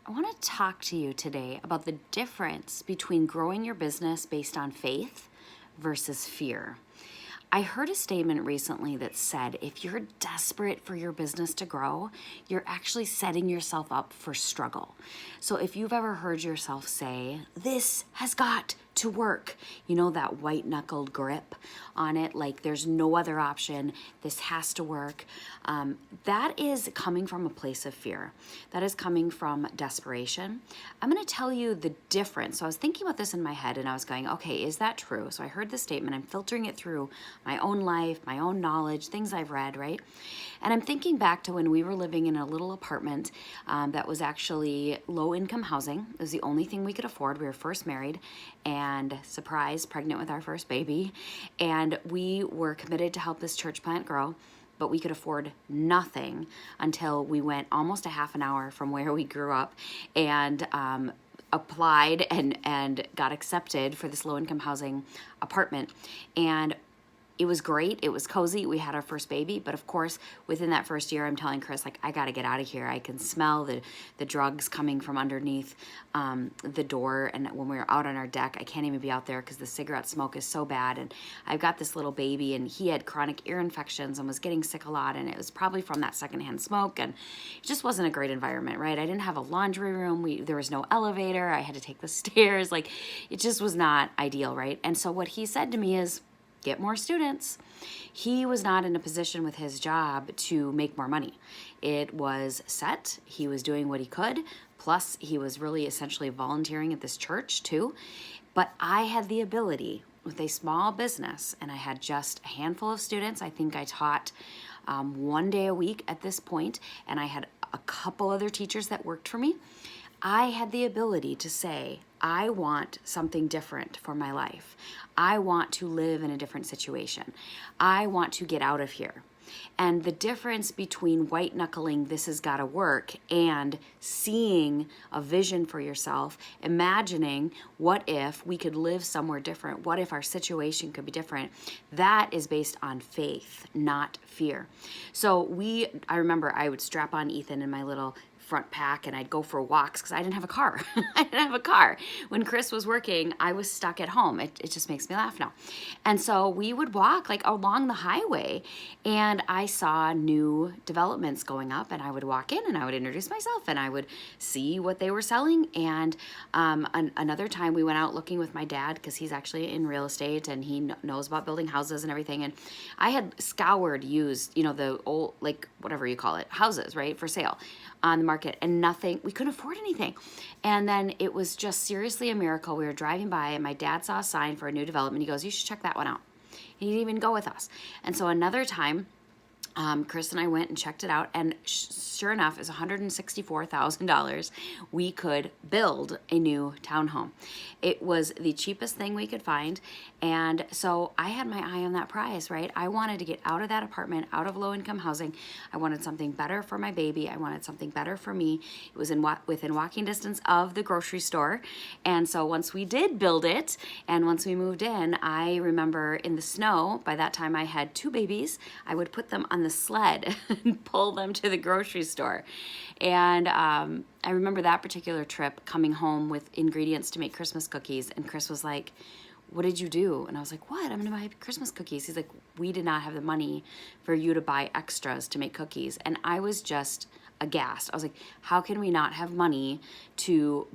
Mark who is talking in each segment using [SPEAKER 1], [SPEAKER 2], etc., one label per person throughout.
[SPEAKER 1] I want to talk to you today about the difference between growing your business based on faith versus fear. I heard a statement recently that said if you're desperate for your business to grow, you're actually setting yourself up for struggle. So if you've ever heard yourself say, "This has got to work," you know, that white knuckled grip on it, like there's no other option, this has to work. That is coming from a place of fear. That is coming from desperation. I'm going to tell you the difference. So I was thinking about this in my head and I was going, okay, is that true? So I heard the statement, I'm filtering it through my own life, my own knowledge, things I've read, right? And I'm thinking back to when we were living in a little apartment that was actually low income housing. It was the only thing we could afford. We were first married and surprise, pregnant with our first baby. And we were committed to help this church plant grow, but we could afford nothing until we went almost a half an hour from where we grew up and applied and got accepted for this low income housing apartment. And it was great. It was cozy. We had our first baby. But of course, within that first year, I'm telling Chris, like, I got to get out of here. I can smell the drugs coming from underneath the door. And when we were out on our deck, I can't even be out there because the cigarette smoke is so bad. And I've got this little baby and he had chronic ear infections and was getting sick a lot. And it was probably from that secondhand smoke. And it just wasn't a great environment, right? I didn't have a laundry room. There was no elevator. I had to take the stairs. Like, it just was not ideal, right? And so what he said to me is, get more students. He was not in a position with his job to make more money. It was set. He was doing what he could. Plus, he was really essentially volunteering at this church too. But I had the ability with a small business, and I had just a handful of students. I think I taught 1 day a week at this point, and I had a couple other teachers that worked for me. I had the ability to say, I want something different for my life. I want to live in a different situation. I want to get out of here. And the difference between white knuckling, this has got to work, and seeing a vision for yourself, imagining what if we could live somewhere different? What if our situation could be different? That is based on faith, not fear. So I remember I would strap on Ethan in my little front pack and I'd go for walks because I didn't have a car. I didn't have a car. When Chris was working, I was stuck at home. It just makes me laugh now. And so we would walk like along the highway and I saw new developments going up and I would walk in and I would introduce myself and I would see what they were selling. And another time we went out looking with my dad because he's actually in real estate and he knows about building houses and everything. And I had used, the old, like whatever you call it, houses, right, for sale on the market, and we couldn't afford anything. And then it was just seriously a miracle. We were driving by and my dad saw a sign for a new development. He goes, "You should check that one out." He didn't even go with us. And so another time, Chris and I went and checked it out, and sure enough, it's $164,000. We could build a new townhome. It was the cheapest thing we could find, and so I had my eye on that prize, right? I wanted to get out of that apartment, out of low-income housing. I wanted something better for my baby. I wanted something better for me. It was within walking distance of the grocery store, and so once we did build it, and once we moved in, I remember in the snow, by that time I had 2 babies, I would put them on the sled and pull them to the grocery store. And I remember that particular trip coming home with ingredients to make Christmas cookies. And Chris was like, "What did you do?" And I was like, "What? I'm going to buy Christmas cookies." He's like, "We did not have the money for you to buy extras to make cookies." And I was just aghast. I was like, how can we not have money to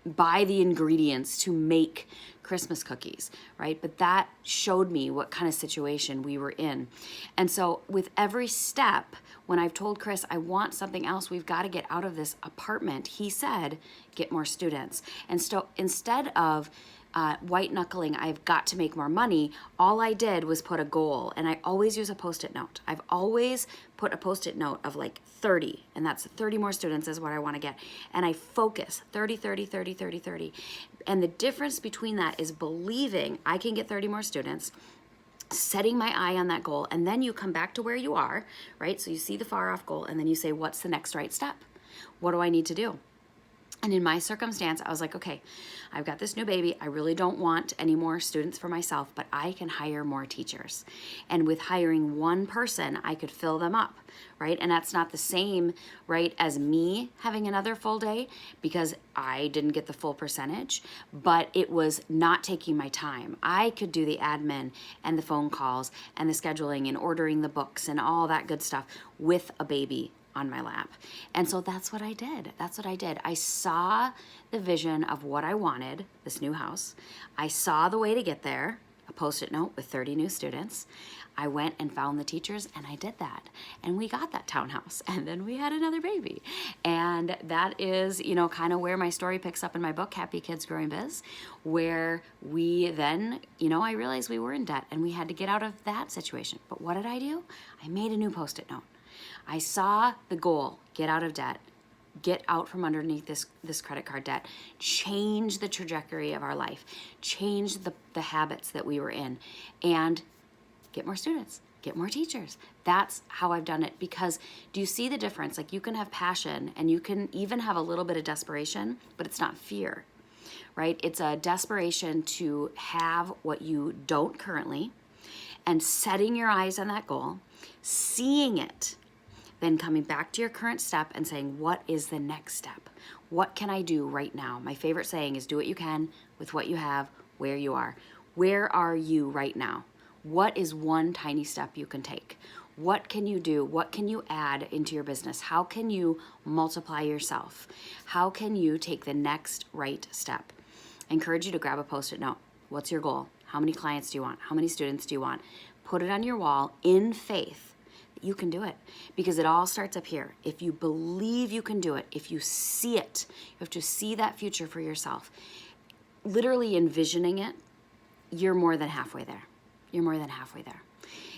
[SPEAKER 1] buy the ingredients to make Christmas cookies, right? But that showed me what kind of situation we were in. And so with every step, when I've told Chris, I want something else, we've got to get out of this apartment, he said, get more students. And so instead of white knuckling, I've got to make more money, all I did was put a goal. And I always use a Post-it note. I've always put a Post-it note of like 30, and that's 30 more students is what I want to get. And I focus 30, 30, 30, 30, 30. And the difference between that is believing I can get 30 more students, setting my eye on that goal, and then you come back to where you are, right? So you see the far off goal, and then you say, what's the next right step? What do I need to do? And in my circumstance, I was like, okay, I've got this new baby. I really don't want any more students for myself, but I can hire more teachers. And with hiring one person, I could fill them up, right? And that's not the same, right, as me having another full day, because I didn't get the full percentage, but it was not taking my time. I could do the admin and the phone calls and the scheduling and ordering the books and all that good stuff with a baby on my lap. And so that's what I did. That's what I did. I saw the vision of what I wanted, this new house. I saw the way to get there, a Post-it note with 30 new students. I went and found the teachers and I did that. And we got that townhouse and then we had another baby. And that is, you know, kind of where my story picks up in my book, Happy Kids Growing Biz, where we then, you know, I realized we were in debt and we had to get out of that situation. But what did I do? I made a new Post-it note. I saw the goal, get out of debt, get out from underneath this credit card debt, change the trajectory of our life, change the habits that we were in, and get more students, get more teachers. That's how I've done it. Because do you see the difference? Like, you can have passion and you can even have a little bit of desperation, but it's not fear, right? It's a desperation to have what you don't currently and setting your eyes on that goal, seeing it, then coming back to your current step and saying, what is the next step? What can I do right now? My favorite saying is, do what you can with what you have, where you are. Where are you right now? What is one tiny step you can take? What can you do? What can you add into your business? How can you multiply yourself? How can you take the next right step? I encourage you to grab a Post-it note. What's your goal? How many clients do you want? How many students do you want? Put it on your wall in faith. You can do it, because it all starts up here. If you believe you can do it, if you see it, you have to see that future for yourself. Literally envisioning it, you're more than halfway there. You're more than halfway there.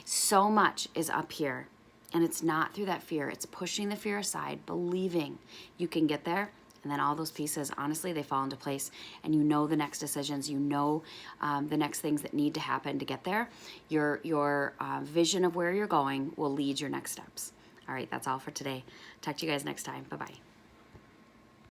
[SPEAKER 1] So much is up here, and it's not through that fear. It's pushing the fear aside, believing you can get there. And then all those pieces, honestly, they fall into place, and you know the next decisions, you know the next things that need to happen to get there. Your vision of where you're going will lead your next steps. All right, that's all for today. Talk to you guys next time. Bye-bye.